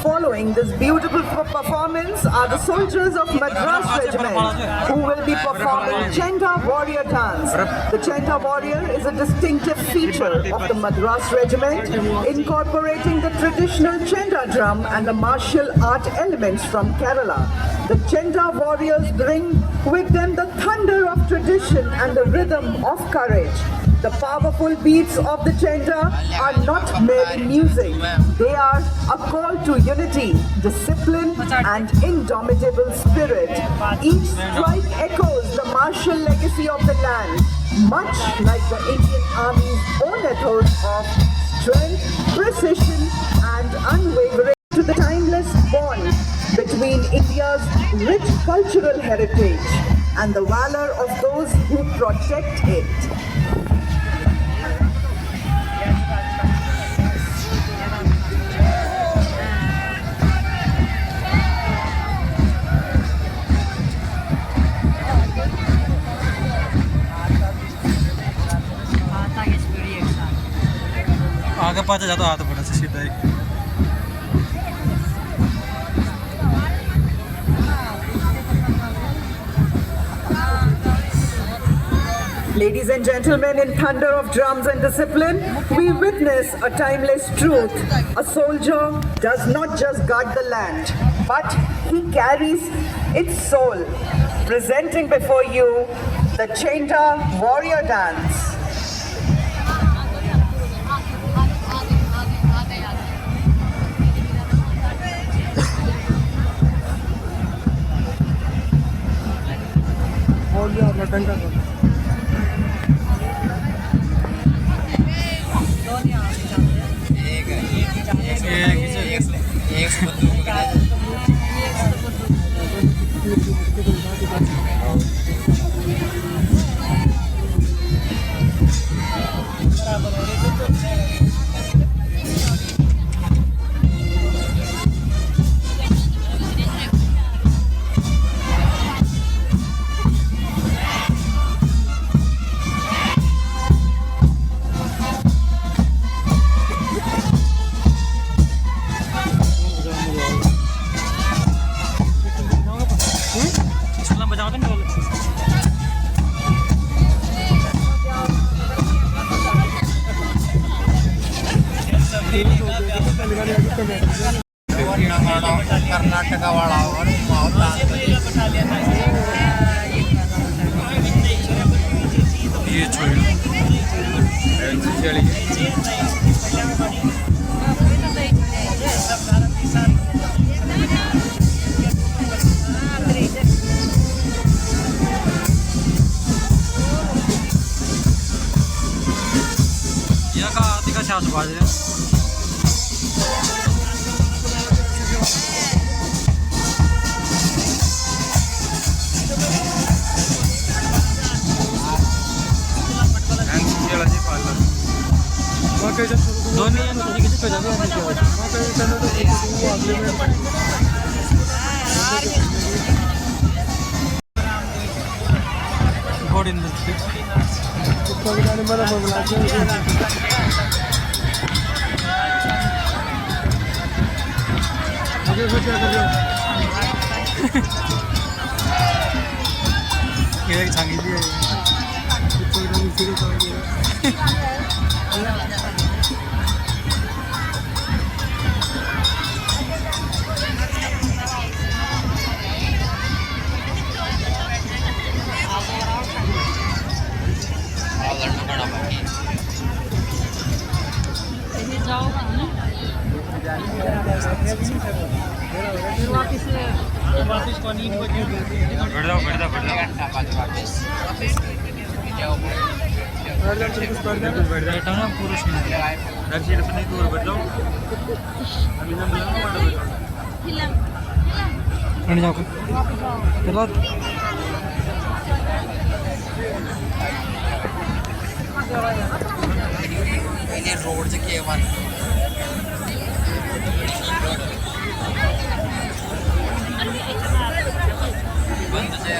Following this beautiful performance are the soldiers of Madras Regiment who will be performing Chenda Warrior Dance. The Chenda Warrior is a distinctive feature of the Madras Regiment, incorporating the traditional Chenda drum and the martial art elements from Kerala. The Chenda Warriors bring with them the thunder of tradition and the rhythm of courage. The powerful beats of the Chenda are not merely music. They are a call to unity, discipline and indomitable spirit. Each strike echoes the martial legacy of the land, much like the Indian Army's own ethos of strength, precision and unwavering to the timeless bond between India's rich cultural heritage and the valor of those who protect it. आगे पाछा जाता हाथ पड़ा से सीधा ही। Ladies and gentlemen, in thunder of drums and discipline, we witness a timeless truth. A soldier does not just guard the land, but he carries its soul. Presenting before you the Chenda Warrior Dance. Karnataka वाला और ये छोड़ या का आती का शास बाज रहे दोन्ही किती पे जाते God in the ये सांगितली आहे बैठा ना पुरुष दर्शन अपने दूर बैठ जाओ अभी ना जाओ चलो रोड से केवन बंद से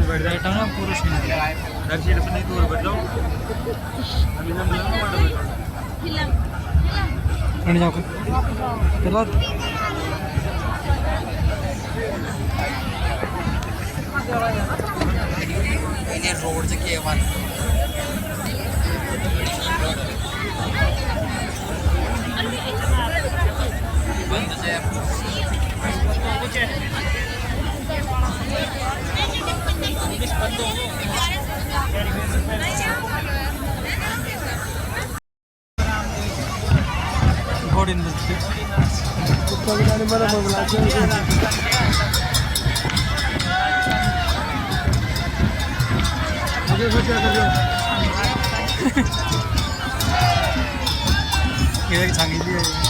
बैठा ना पुरुष दर्शन अपने दूर बैठ जाओ अभी ना जाओ चलो रोड से केवन बंद से God in the ये सांगितली आहे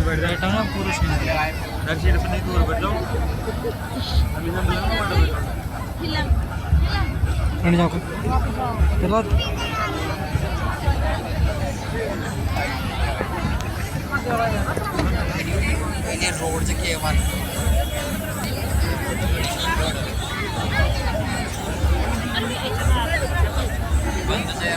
बैठा ना पुरुष दर्शन अपने दूर बैठ जाओ अभी ना जाओ चलो रोड से केवन बंद से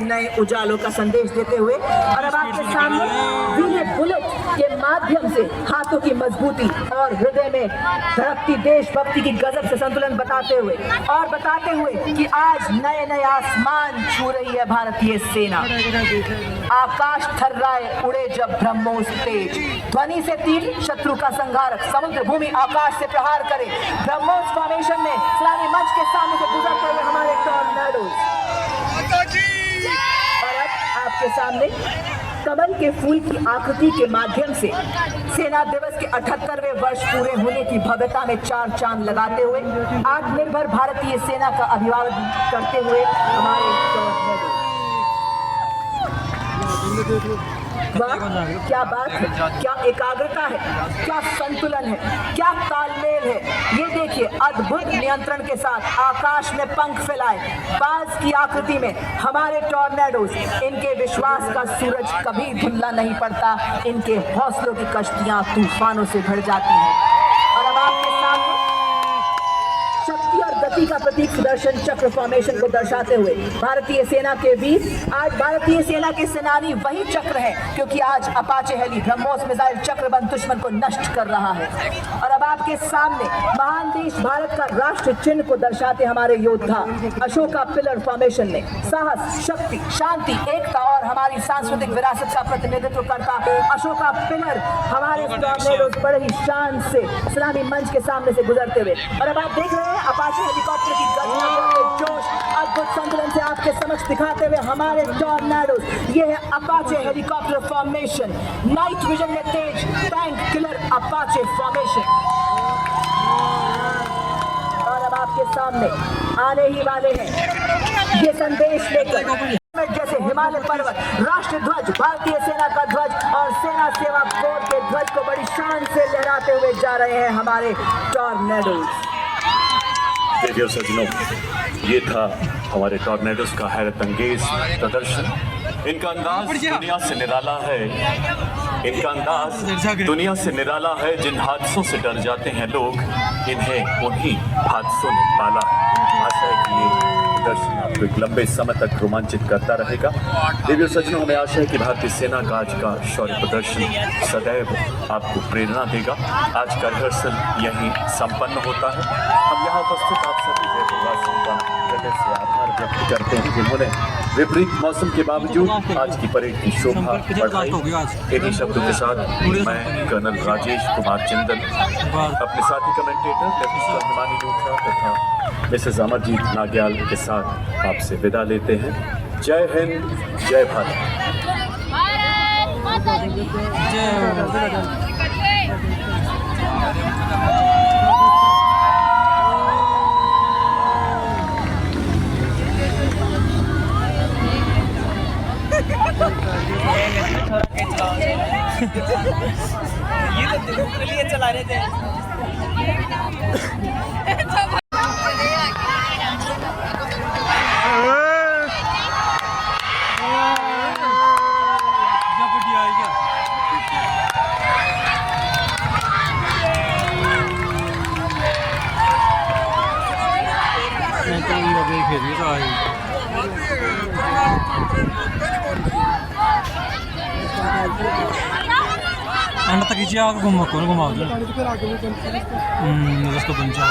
नए उजालों का संदेश देते हुए और अब आपके सामने विनय बुलेट के माध्यम से हाथों की मजबूती और हृदय में धड़कती देशभक्ति की गजब से संतुलन बताते हुए कि आज नए नए आसमान छू रही है भारतीय सेना। आकाश थर्राए उड़े जब ब्रह्मोस तेज, ध्वनि से तीर शत्रु का संहारक, समुद्र भूमि आकाश से प्रहार करे। ब्रह्मोस फॉर्मेशन में सलामी मंच के सामने से गुजरते हुए हमारे टॉर्नेडोज। और अब आपके सामने कमल के फूल की आकृति के माध्यम से सेना दिवस के 78वें वर्ष पूरे होने की भव्यता में चार चांद लगाते हुए आत्मनिर्भर भारतीय सेना का अभिवादन करते हुए हमारे टॉर्नेडो। वाह, क्या बात है, क्या एकाग्रता है, क्या संतुलन है, क्या तालमेल है। ये देखिए, अद्भुत नियंत्रण के साथ आकाश में पंख फैलाए बाज की आकृति में हमारे टॉर्नेडोज। इनके विश्वास का सूरज कभी धुंधला नहीं पड़ता, इनके हौसलों की कश्तियां तूफानों से भर जाती हैं। और अब आपके सामने शक्ति और गति का प्रतीक सुदर्शन चक्र फॉर्मेशन को दर्शाते हुए भारतीय सेना के वीर, आज भारतीय सेना के सेनानी वही चक्र है, क्योंकि आज अपाचे हेली ब्रह्मोस मिसाइल चक्रबंद दुश्मन को नष्ट कर रहा है। और अब आपके सामने महान देश भारत का राष्ट्र चिन्ह को दर्शाते हमारे योद्धा अशोका पिलर फॉर्मेशन में साहस, शक्ति, शांति, एकता और हमारी सांस्कृतिक विरासत का प्रतिनिधित्व करता अशोका पिलर हमारे टॉर्नेडोज बड़े ही शान से सलामी मंच के सामने से गुजरते हुए। और अब आप देख रहे हैं अपाचे हेलीकॉप्टर की गति, जोश, अद्भुत संतुलन से आपके समक्ष दिखाते हुए हमारे टॉर्नेडोज। ये है Apache helicopter formation, night vision में तेज टैंक किलर अपाचे फॉर्मेशन। और अब आपके सामने आने ही वाले हैं ये संदेश लेकर जैसे हिमालय पर्वत, राष्ट्र ध्वज, भारतीय सेना का ध्वज और सेना सेवा कोर के ध्वज को बड़ी शान से लहराते हुए जा रहे हैं हमारे टॉर्नेडोज। देखिए सज्जनों, ये था हमारे टॉर्नेडोज का हैरत अंगेज प्रदर्शन। इनका अंदाज दुनिया से निराला है, इनका अंदाज दुनिया से निराला है। जिन हादसों से डर जाते हैं लोग, इन्हें उन्हीं हादसों ने पाला। आशा है कि ये दर्शन आपको एक लंबे समय तक रोमांचित करता रहेगा। देवियों सज्जनों, हमें आशा है कि भारतीय सेना का आज का शौर्य प्रदर्शन सदैव आपको प्रेरणा देगा। आज का रिहर्सल यहीं संपन्न होता है। हम यहाँ उपस्थित आप सभी देशवासियों का हृदय से आभार व्यक्त करते हैं, जिन्होंने विपरीत मौसम के बावजूद आज की परेड की शोभा बढ़ाई। इन्हीं शब्दों के साथ मैं कर्नल राजेश कुमार जिंदल अपने साथी कमेंटेटर लेफ्टिनेंट हिमानी लूथरा तथा मिसेस अमरजीत नाग्याल के साथ आपसे विदा लेते हैं। जय हिंद, जय भारत। ये तो दिल्ली के लिए चला रहे थे। अंडा तक घुमाओ उसको पंचा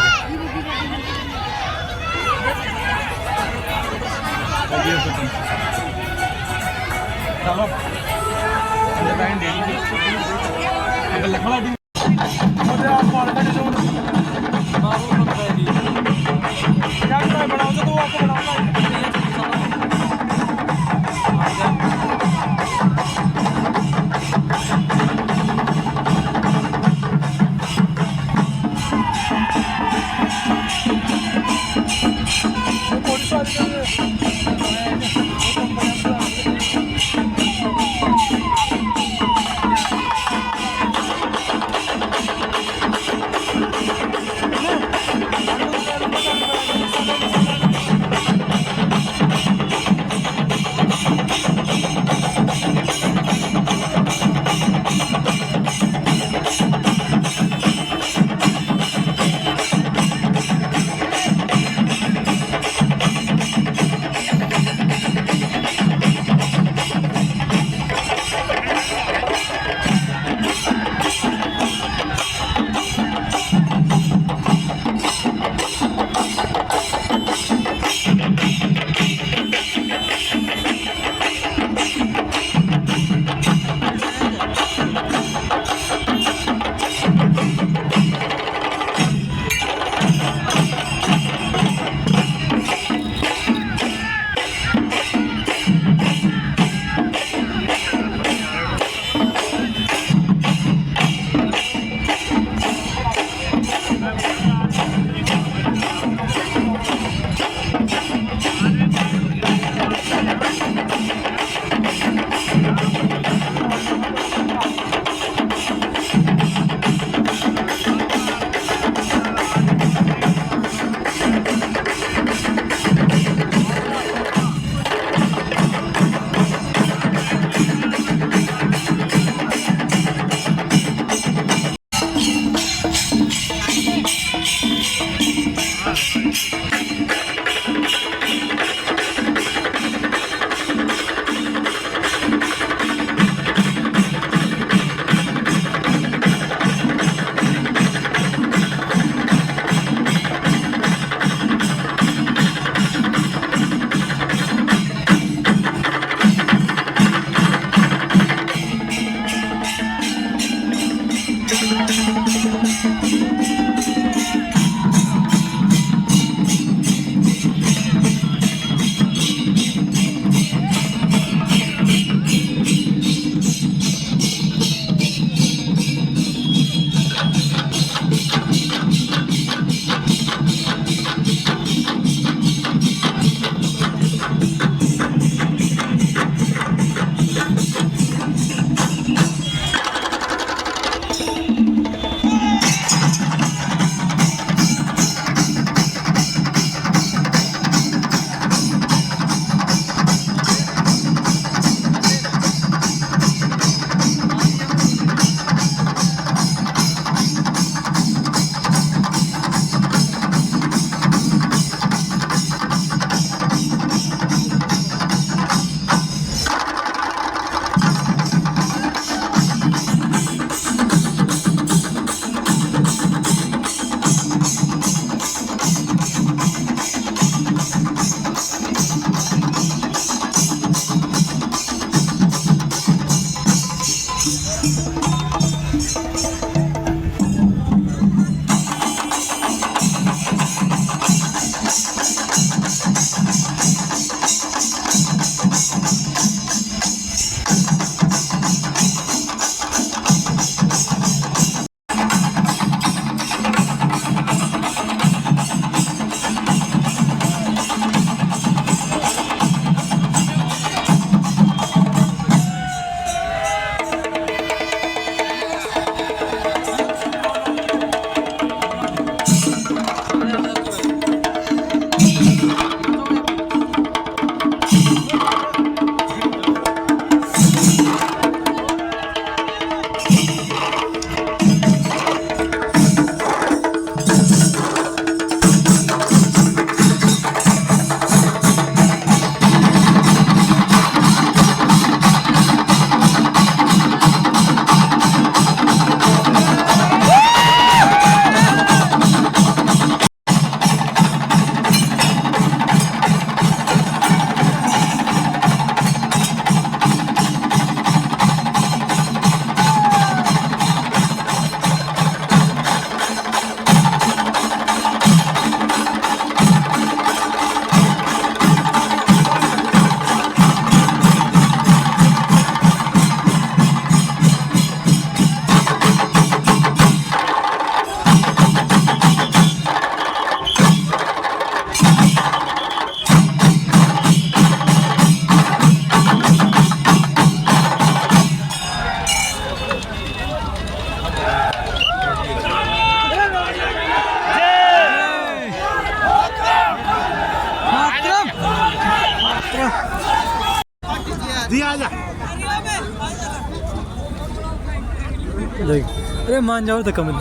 देख अरे मान जाओ तो कम दो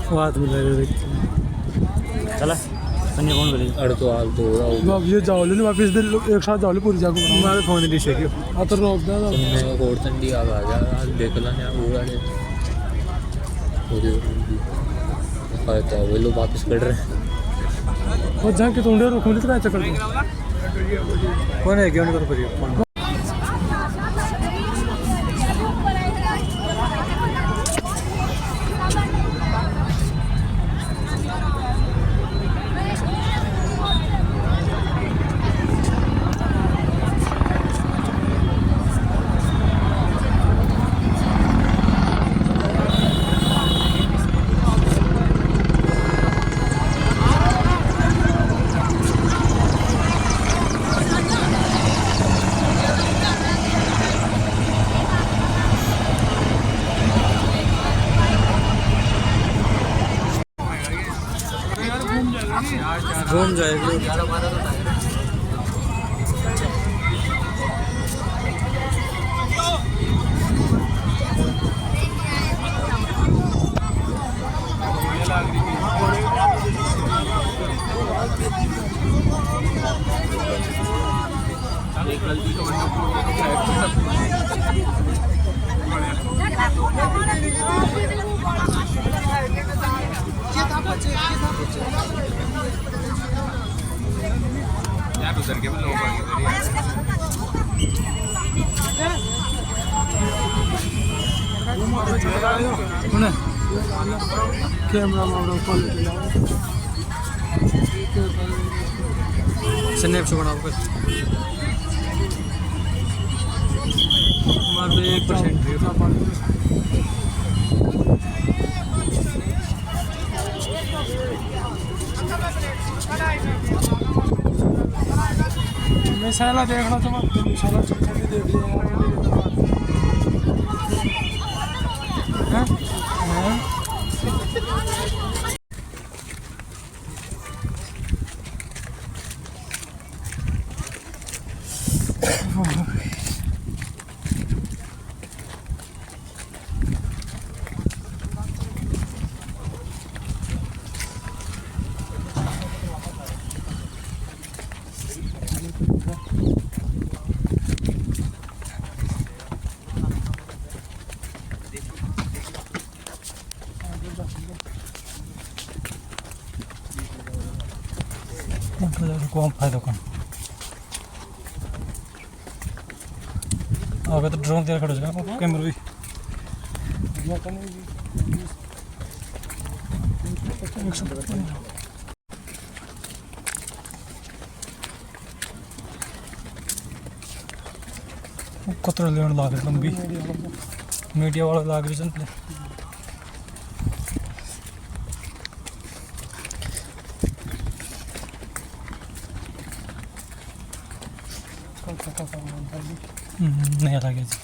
बात मिल रही चला अन्य कौन बोले अरे तो हाल तो अब ये जाओले ना वापस दिल एक साथ जाओले पूरी जागो हमारे फोन डिश है क्यों आता रोक दे ना मैं कोड संडी आ गया आज देख लाने वो वाले और तो वो लोग वापस कर रहे हैं और जहाँ के तोंडे रोक मिलते क्या चक्कर कौन है क्यों नहीं कर पारी घूम जाएगी पुणे कैमरा मारो क्वालिटी स्नैप शो बनाओ कुछ हमारे 1% मैं साला देख रहा था मैं साला चक्कर भी देख लिया हाँ कौन फायदा कौन आगे तो ड्रोन तेरा खड़ा जाएगा कैमरा भी कतरा लेने लाग लंबी मीडिया वाला लाग रही चलते नहीं आ गया जी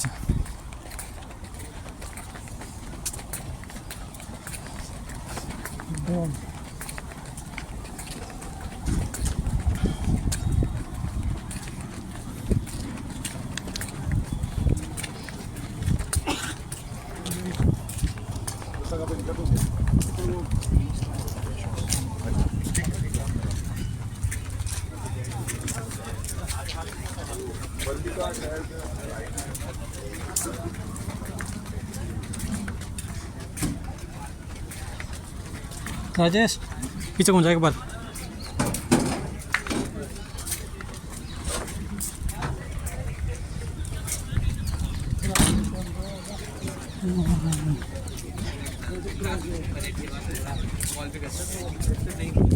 राजेश पीछे कौन जाएगा बाल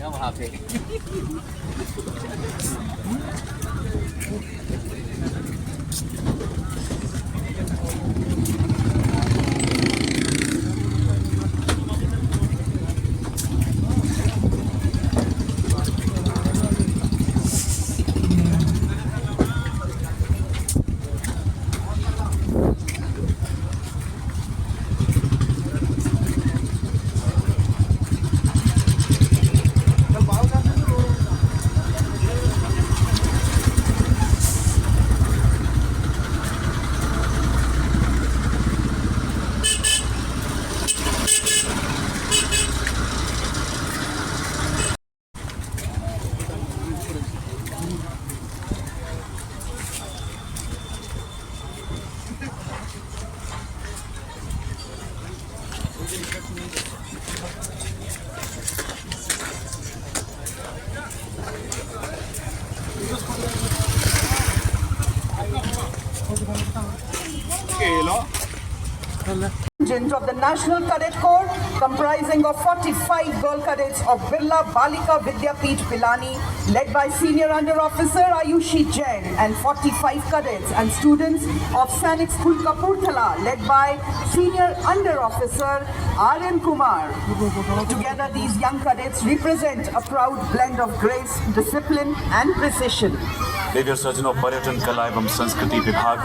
वहाँ पे Contingent of the National Cadet Corps, comprising of 45 girl cadets of Birla Balika Vidyapeeth Pilani, led by Senior Under Officer Ayushi Jain, and 45 cadets and students of Sainik School Kapurthala, led by Senior Under Officer R.N. Kumar. Together, these young cadets represent a proud blend of grace, discipline, and precision. देवियों सज्जनों, पर्यटन कला एवं संस्कृति विभाग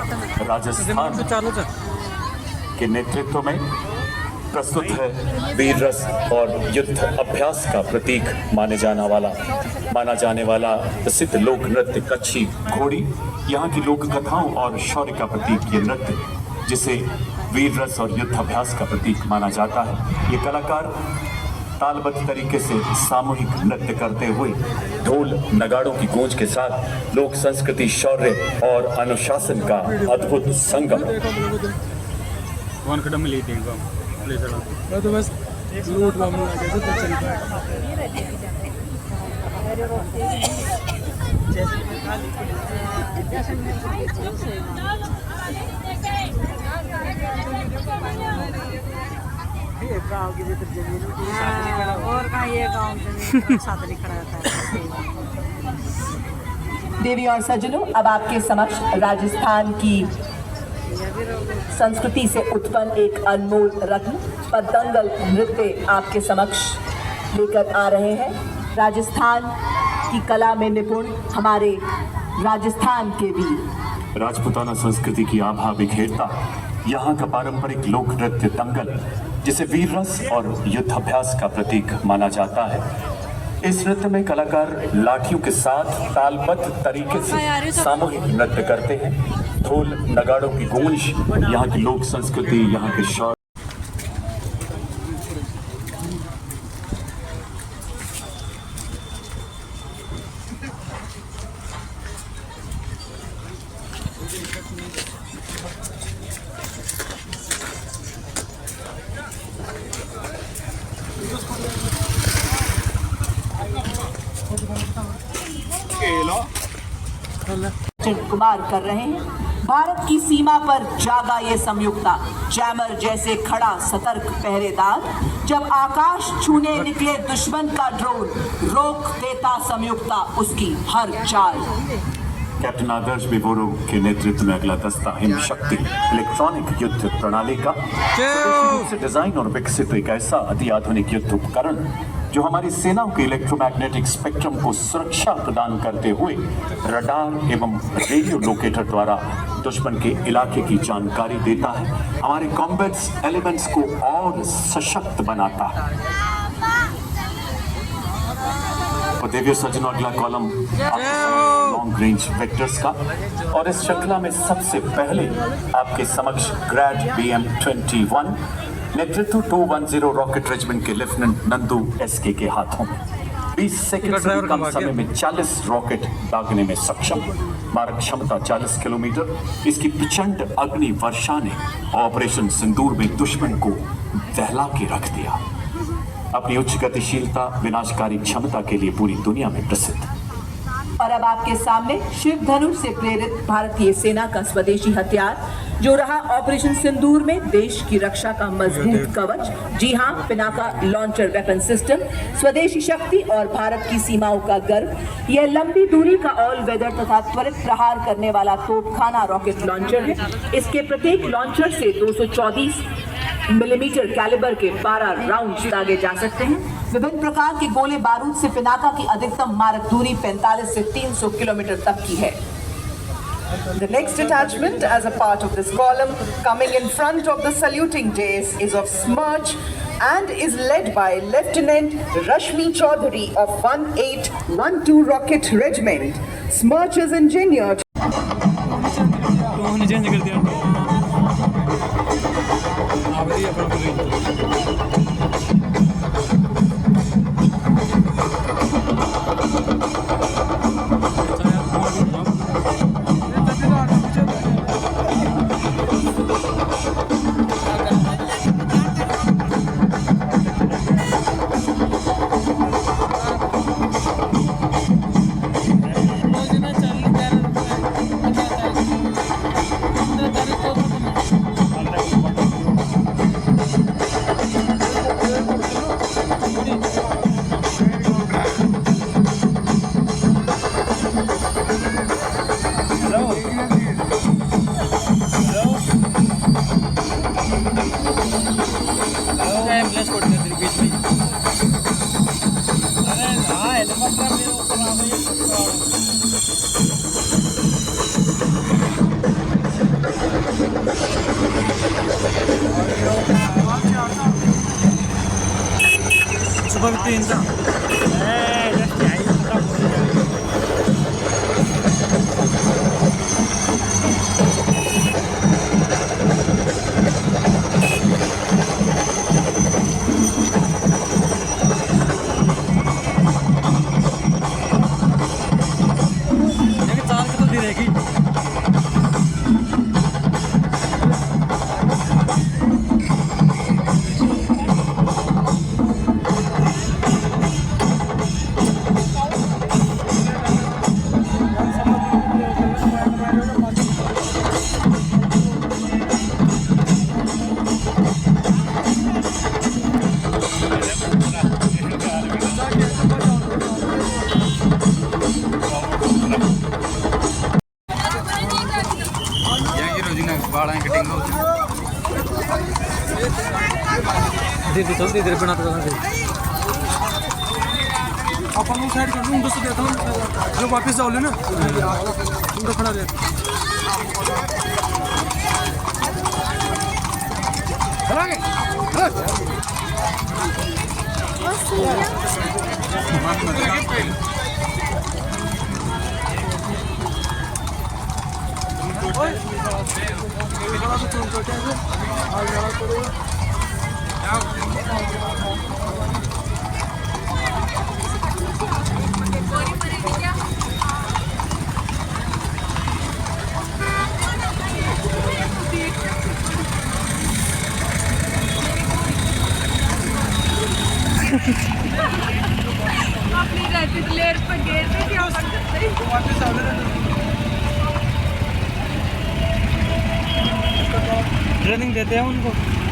राजस्थान के नेतृत्व में प्रस्तुत है वीर रस और युद्ध अभ्यास का प्रतीक माना जाने वाला प्रसिद्ध लोक नृत्य कच्छी घोड़ी। यहाँ की लोक कथाओं और शौर्य का प्रतीक ये नृत्य, जिसे वीर रस और युद्ध अभ्यास का प्रतीक माना जाता है। ये कलाकार तालबद्ध तरीके से सामूहिक नृत्य करते हुए ढोल नगाड़ों की गूंज के साथ लोक संस्कृति, शौर्य और अनुशासन का अद्भुत संगम। मैं तो बस लूट रहा हूँ आगे तो चलता है। और कहाँ ये गाँव जमीन साथ नहीं खड़ा रहता है। देवी और सज्जनों, अब आपके समक्ष राजस्थान की संस्कृति से उत्पन्न एक अनमोल रत्न पतंगल नृत्य आपके समक्ष लेकर आ रहे हैं। राजस्थान की कला में निपुण हमारे राजस्थान के वीर। राजपूताना संस्कृति की आभा बिखेरता यहाँ का पारंपरिक लोक नृत्य दंगल, जिसे वीर रस और युद्धाभ्यास का प्रतीक माना जाता है। इस नृत्य में कलाकार लाठियों के साथ तालबद्ध तरीके से सामूहिक नृत्य करते हैं। ढोल नगाड़ों की गूंज यहाँ की लोक संस्कृति, यहाँ के शौर्य कुमार कर रहे हैं। भारत की सीमा पर जागा ये संयुक्ता, जैमर जैसे खड़ा सतर्क पहरेदार। जब आकाश छूने निकले दुश्मन का ड्रोन, रोक देता संयुक्ता उसकी हर चाल। कैप्टन आदर्श बिबोरो के नेतृत्व में अगला दस्ता हिम शक्ति इलेक्ट्रॉनिक युद्ध प्रणाली का स्वदेशी रूप से डिजाइन और विकसित एक ऐसा अति आधुनिक युद्ध उपकरण जो हमारी सेनाओं के इलेक्ट्रोमैग्नेटिक स्पेक्ट्रम को सुरक्षा प्रदान करते हुए रडार एवं रेडियो लोकेटर द्वारा दुश्मन के इलाके की जानकारी देता है, हमारे कॉम्बैट एलिमेंट्स को और सशक्त बनाता है। और देवियों सज्जनों, अगला कॉलम लॉन्ग रेंज वेक्टर्स का, और इस श्रृंखला में सबसे पहले आपके समक्ष ग्रैड BM-21 नेतृत्व 210 रॉकेट रेजिमेंट के लेफ्टिनेंट नंदू SK के हाथों में 20 सेकंड से कम समय में 40 रॉकेट दागने में सक्षम। मारक क्षमता 40 किलोमीटर। इसकी प्रचंड अग्नि वर्षा ने ऑपरेशन सिंदूर में दुश्मन को दहला के रख दिया। अपनी उच्च गतिशीलता, विनाशकारी क्षमता के लिए पूरी दुनिया में प्रसिद्ध। और अब आपके सामने शिव धनुष से प्रेरित भारतीय सेना का स्वदेशी हथियार, जो रहा ऑपरेशन सिंदूर में देश की रक्षा का मजबूत कवच। जी हां, पिनाका लॉन्चर वेपन सिस्टम, स्वदेशी शक्ति और भारत की सीमाओं का गर्व। यह लंबी दूरी का ऑल वेदर तथा त्वरित प्रहार करने वाला तोपखाना रॉकेट लॉन्चर है। इसके प्रत्येक लॉन्चर से 234 मिलीमीटर कैलिबर के 12 राउंड दागे जा सकते हैं। विभिन्न प्रकार के गोले बारूद से पिनाका की अधिकतम मारक दूरी 45 से 300 किलोमीटर तक की है। The next detachment as a part of this column coming in front of the saluting dais is of Smirch and is led by Lieutenant Rashmi Chaudhary of 1812 Rocket Regiment. Smirch is engineered धीरे चल धीरे बनाते चलना अपन वो साइड कर लूँ उनको से देता हूँ जो वापस जाओ ले ना उनको खड़ा रहता अपनी रैपिड लेयर पर गेट पे क्या ट्रेनिंग देते हैं उनको